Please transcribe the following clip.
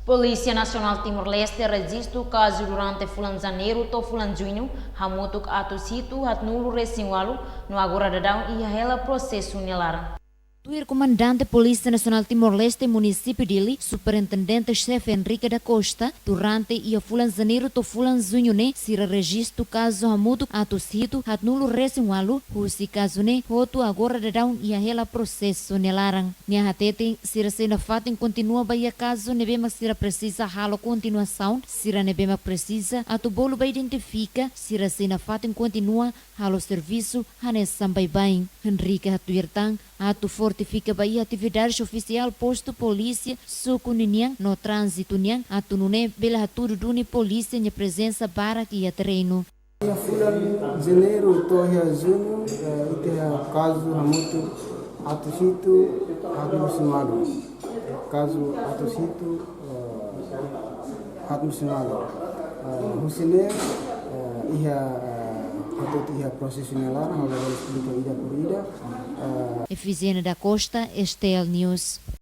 Polícia Nacional Timor-Leste registra o caso durante fulan janeiro to fulan junho, hamutuk ato situ hat nulo resinwalu no agora dadão e ela processo nelar. O comandante Polícia Nacional Timor-Leste município Dili, superintendente-chefe Henrique da Costa, durante e fulan janeiro to fulan junho ne, sira registro caso hamutuk ato situ hat nulo resinwalu, husi caso ne, hotu agora dadão e ela processo nelarang. Nia hatete, sira sena fatin continua baia caso nebema sira precisa halo continuação, sira nebema precisa ato bolo ba identifica, sira sena fatin continua halo serviço hanes sampai bain. Henrique hatuirtang ato fortifica baia atividades oficial posto polícia suku niniang no trânsito niang ato nune bela hatudu duni polícia nya presença para que ia treino. Ia fulan janeiro to ia junho ite caso hamutu ato situ hatmusimalu caso ato situ hatmusimalu husine ia atau ia profissional hal explica ida por ida. Efizena da Costa, Estel News.